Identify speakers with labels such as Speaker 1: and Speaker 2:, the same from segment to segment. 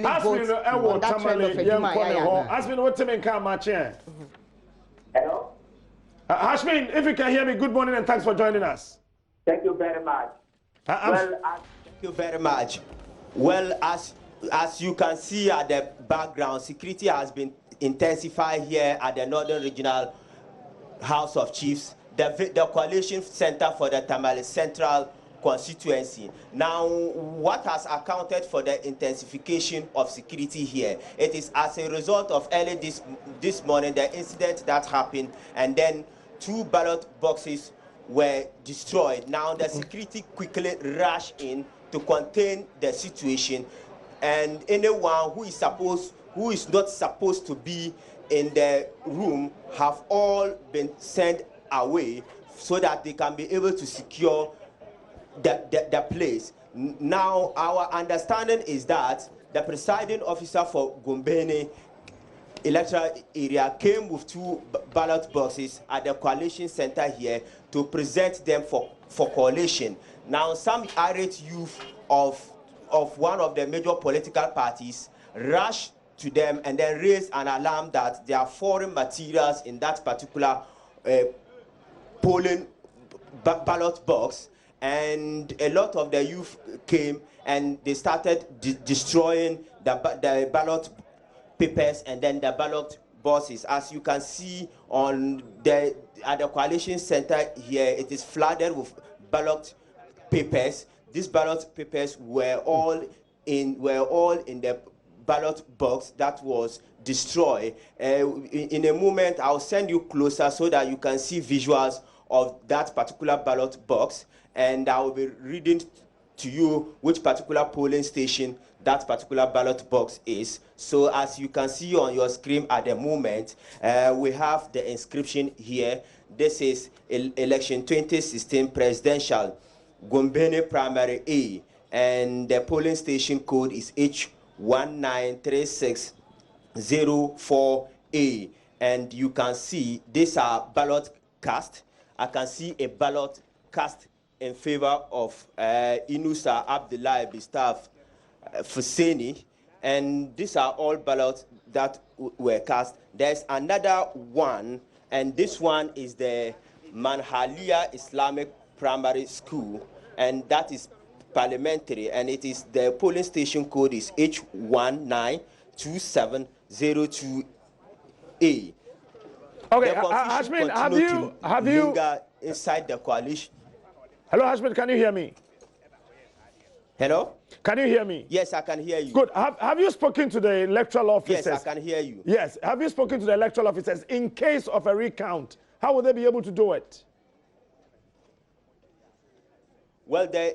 Speaker 1: really vote on that trend of Eduma.
Speaker 2: Asmin, what time can match?
Speaker 3: Hello?
Speaker 2: Hashmin, if you can hear me, good morning and thanks for joining us.
Speaker 3: Thank you very much.
Speaker 4: Thank you very much. Well, as you can see at the background, security has been intensified here at the Northern Regional House of Chiefs, the Coalition Center for the Tamale Central constituency. Now, what has accounted for the intensification of security here? It is as a result of early this morning, the incident that happened, and then 2 ballot boxes were destroyed. Now, the security quickly rushed in to contain the situation, and anyone who is not supposed to be in the room have all been sent away so that they can be able to secure the place. Now, our understanding is that the presiding officer for Gombene electoral area came with 2 ballot boxes at the coalition center here to present them for coalition. Now, some irate youth of one of the major political parties rushed to them and then raised an alarm that there are foreign materials in that particular polling ballot box, and a lot of the youth came and they started destroying the ballot papers and then the ballot boxes. As you can see at the coalition center here, it is flooded with ballot papers. These ballot papers were all in the ballot box that was destroyed. In a moment, I'll send you closer so that you can see visuals of that particular ballot box, and I will be reading to you which particular polling station that particular ballot box is. So as you can see on your screen at the moment, we have the inscription here. This is election 2016 presidential, Gombene primary A, and the polling station code is H193604A. And you can see these are ballot cast. I can see a ballot cast in favor of Inusa Abdullah Bistaf Fuseni, and these are all ballots that were cast. There's another one, and this one is the Manhalia Islamic Primary School, and that is parliamentary, and it is the polling station code is H192702A.
Speaker 2: Okay, Hashmin, have you
Speaker 4: inside the coalition?
Speaker 2: Hello, Hashmin, can you hear me?
Speaker 4: Hello?
Speaker 2: Can you hear me?
Speaker 4: Yes, I can hear you.
Speaker 2: Good. Have you spoken to the electoral officers?
Speaker 4: Yes, I can hear you.
Speaker 2: Yes. Have you spoken to the electoral officers in case of a recount? How will they be able to do it?
Speaker 4: Well, the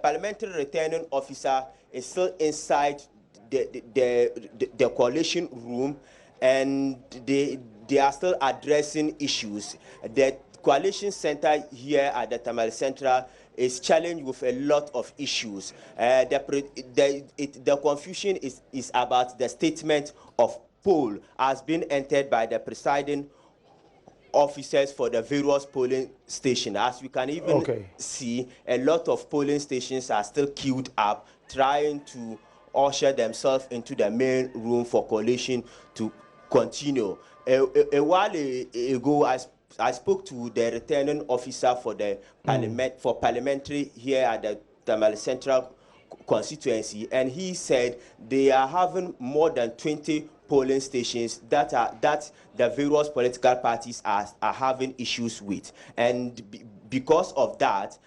Speaker 4: parliamentary returning officer is still inside the coalition room, and they are still addressing issues. The coalition center here at the Tamale Central is challenged with a lot of issues. The confusion is about the statement of poll has been entered by the presiding officers for the various polling stations. As we can even see, a lot of polling stations are still queued up, trying to usher themselves into the main room for coalition to continue. A while ago, I spoke to the returning officer for the parliamentary here at the Tamale Central constituency, and he said they are having more than 20 polling stations that the various political parties are having issues with, and because of that,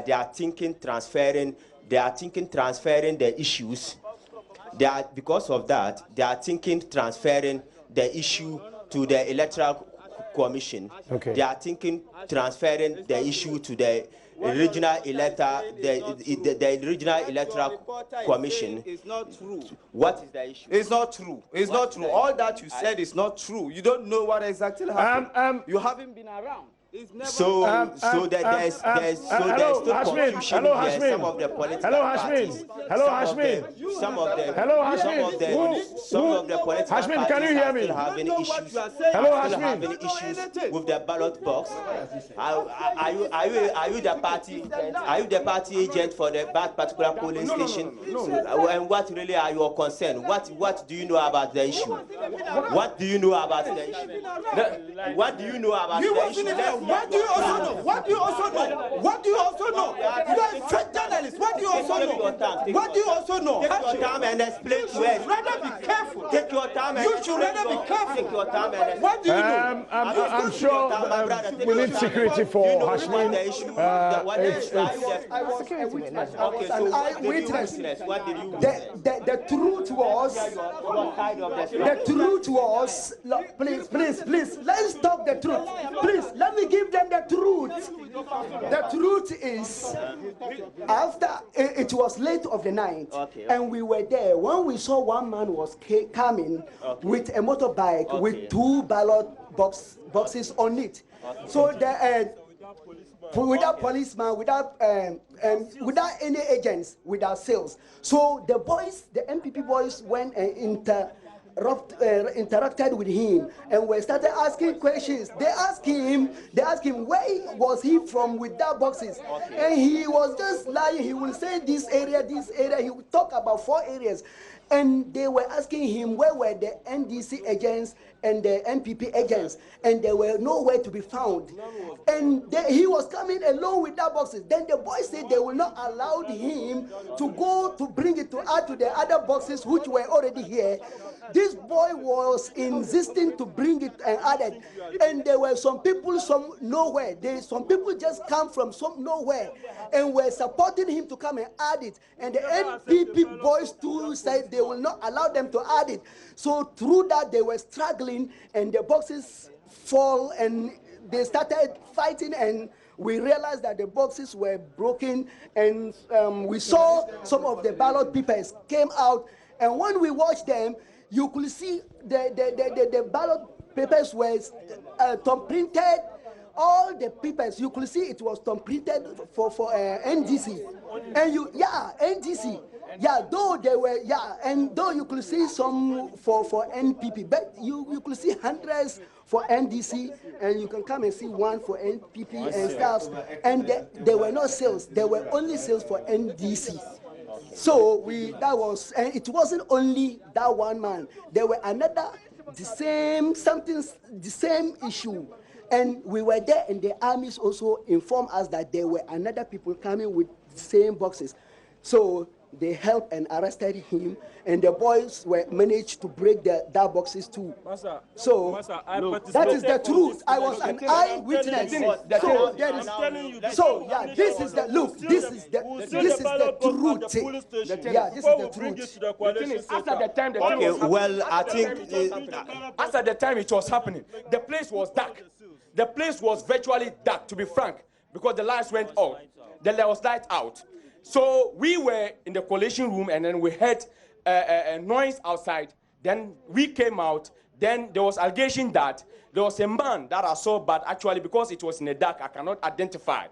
Speaker 4: they are thinking transferring the issues. Because of that, they are thinking transferring the issue to the electoral commission. They are thinking transferring the issue to the regional the regional electoral commission.
Speaker 5: It's not true.
Speaker 4: What is the issue?
Speaker 5: It's not true. It's not true. All that you said is not true. You don't know what exactly happened. You haven't been around.
Speaker 4: So there's still confusion here. Some of the political parties.
Speaker 2: Hello, Hashmin.
Speaker 4: Some of the political
Speaker 2: Hashmin,
Speaker 4: parties
Speaker 2: can you hear me?
Speaker 4: still having issues.
Speaker 2: Hello,
Speaker 4: Still
Speaker 2: Hashmin.
Speaker 4: having issues with the ballot box. Are you the party agent? Are you the party agent for that particular polling station? No. And what really are your concerns? What do you know about the issue? What do you know about the issue? What do you know about the issue?
Speaker 5: What do you also know? What do you also know? What do you also know? You are a fake journalist. What do you also know? What do you also know?
Speaker 4: Take your time and explain to us.
Speaker 5: Rather be careful.
Speaker 4: Take your time and
Speaker 5: you should rather be careful.
Speaker 4: Take your time and
Speaker 5: what do you do?
Speaker 2: I'm sure we need security for Hashmin.
Speaker 5: I was a witness.
Speaker 4: Okay, so
Speaker 5: an eyewitness.
Speaker 4: What did you
Speaker 5: the truth was, look, please, let's talk the truth. Please, let me give them the truth. The truth is, after it was late of the night, and we were there, when we saw one man was coming with a motorbike with 2 ballot boxes on it. So without policeman, without any agents, without sales. So the boys, the MPP boys, went and interacted with him and we started asking questions. They asked him where was he from with that boxes, and he was just lying. He will say this area. He would talk about 4 areas. And they were asking him where were the NDC agents and the NPP agents, and they were nowhere to be found. And he was coming alone with that boxes. Then the boys said they will not allow him to go to bring it to add to the other boxes which were already here. This boy was insisting to bring it and add it. And there were some people nowhere. Some people just come from nowhere and were supporting him to come and add it. And the NPP boys too said they will not allow them to add it. So through that they were struggling and the boxes fall and they started fighting, and we realized that the boxes were broken, and we saw some of the ballot papers came out, and when we watched them, you could see the ballot papers were thumb printed. All the papers you could see it was thumb printed for NDC, and NDC. Though they were, and though you could see some for NPP, but you could see hundreds for NDC, and you can come and see one for NPP and stuff. And there were no sales; there were only sales for NDC. So and it wasn't only that one man. There were another, the same issue. And we were there, and the armies also informed us that there were another people coming with the same boxes. So they helped and arrested him, and the boys managed to break that boxes too.
Speaker 1: Master,
Speaker 5: so
Speaker 1: Master,
Speaker 5: that is the truth. I was an eyewitness. So this is the truth. This is the truth.
Speaker 6: After the time, after the time it was happening, the place was dark. The place was virtually dark, to be frank, because the lights went off. Then there was light out. So we were in the collation room, and then we heard a noise outside. Then we came out. Then there was allegation that there was a man that I saw, but actually because it was in the dark, I cannot identify,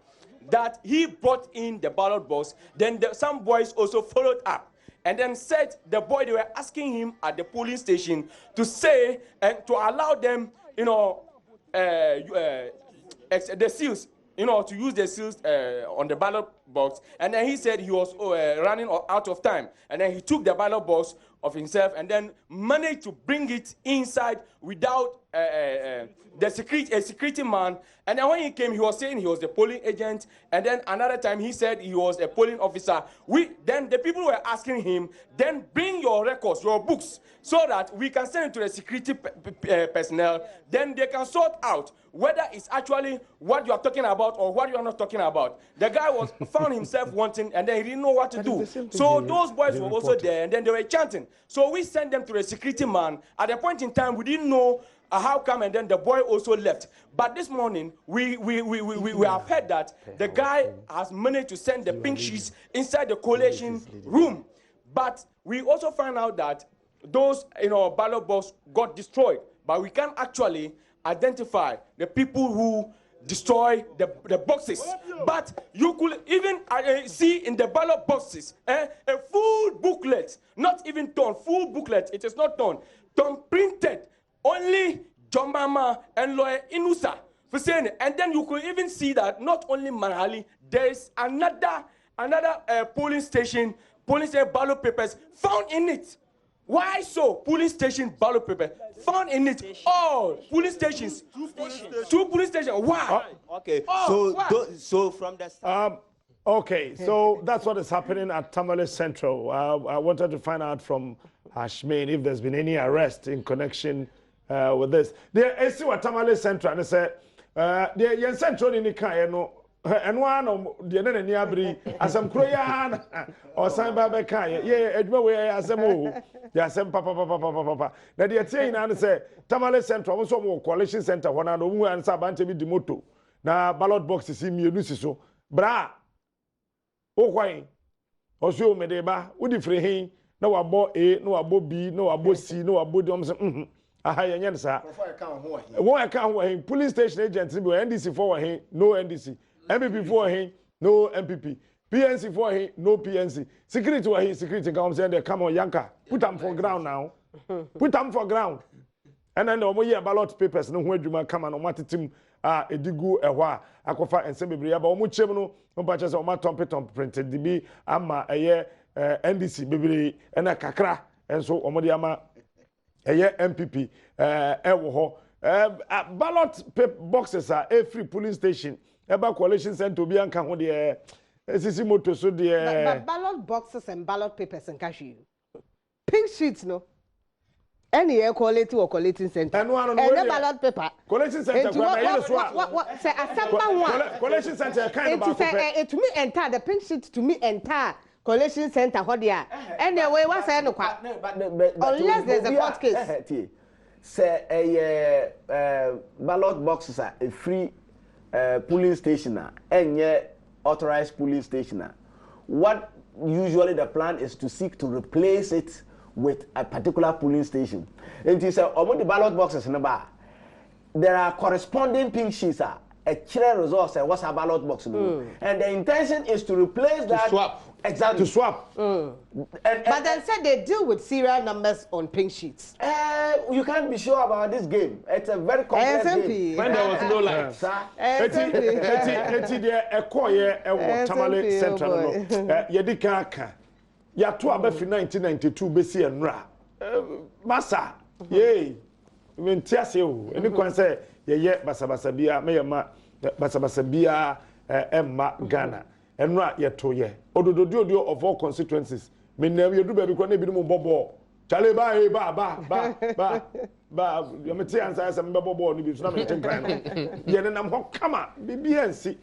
Speaker 6: that he brought in the ballot box. Then some boys also followed up, and then said they were asking him at the polling station to say and to allow them, the seals, to use the seals on the ballot box. And then he said he was running out of time. And then he took the ballot box of himself and then managed to bring it inside without a security man. And then when he came, he was saying he was the polling agent. And then another time he said he was a polling officer. Then the people were asking him, then bring your records, your books, so that we can send it to the security personnel. Then they can sort out whether it's actually what you are talking about or what you are not talking about. The guy found himself wanting, and then he didn't know what to do. So those boys were also there, and then they were chanting. So we sent them to the security man. At a point in time, we didn't know how come, and then the boy also left. But this morning, we have heard that the guy has managed to send the pink sheets inside the collation room. But we also found out that those ballot boxes got destroyed. But we can't actually identify the people who destroy the boxes. But you could even see in the ballot boxes a full booklet, not even torn, full booklet. It is not torn, printed. Only John Mama and lawyer Inusa for saying it. And then you could even see that not only Manhali, there is another polling station ballot papers found in it. Why so? Polling station ballot paper found in it. All police stations. Two police stations. Why?
Speaker 4: Okay.
Speaker 6: Oh,
Speaker 4: so from the start.
Speaker 2: Okay, so that's what is happening at Tamale Central. I wanted to find out from Hashmain if there's been any arrest in connection with this. There is what Tamale Central, and they said, the Central in the car, and one of the other nearby, as some Kroyan or some Babaka, yeah, Edway, as a move, yes, and papa. Now they are saying, and say, Tamale Central, also more coalition center, one and one and Sabantabi Dimoto. Now, ballot boxes in Munusiso, bra. Oh, why? Also, Medeba, would you free him? No, about A, no, about B, no, about C, no, about Dom. A higher answer. One account, police station agents, NDC for him, no NDC. MPP for him, no MPP. PNC for him, no PNC. Security for him, security comes and they come on Yanka. Put them for ground now. Put them for ground. And then the year ballot papers, no where you come and on team a digu a wa akofa and semi bria, but omuchemno, no patches on my tom printed DB, ama a year NDC, baby, and a kakra, and so omodiama a year MPP, ballot boxes are a free polling station. About coalition center to be on the SCC motor so the
Speaker 7: ballot boxes and ballot papers and cashew. Pink sheets, no. Any collated or collating center. And one ballot paper.
Speaker 2: Coalition center.
Speaker 7: What say a
Speaker 2: coalition center kind of
Speaker 7: it to me entire the pink sheet to me entire coalition center what they are. Anyway, what's I know unless there's a court case.
Speaker 8: Say a ballot boxes are a free polling station and yet authorized polling station. What usually the plan is to seek to replace it with a particular polling station. And you say, among the ballot boxes in the bar, there are corresponding pink sheets. A clear resource, what's a ballot box? And the intention is to replace that.
Speaker 2: Swap.
Speaker 8: Exactly.
Speaker 2: To swap.
Speaker 7: But then said they deal with serial numbers on pink sheets.
Speaker 8: You can't be sure about this game. It's a very complex game.
Speaker 2: When there was no light. Eti there a choir Tamale Central. Yedika. Ya to abafi 1992 besi enra. Massa. Yay. When tiase o. Any kwan say ye basabasa bia me ma basabasa bia emma Ghana. Enra ye to ye. Odododio of all constituencies. Me never you do baby kwa na bi mu bobo. Chale ba you me ti answer some bobo ni bi so na me tin kan no. Ye nenam ho kama bibi ansi.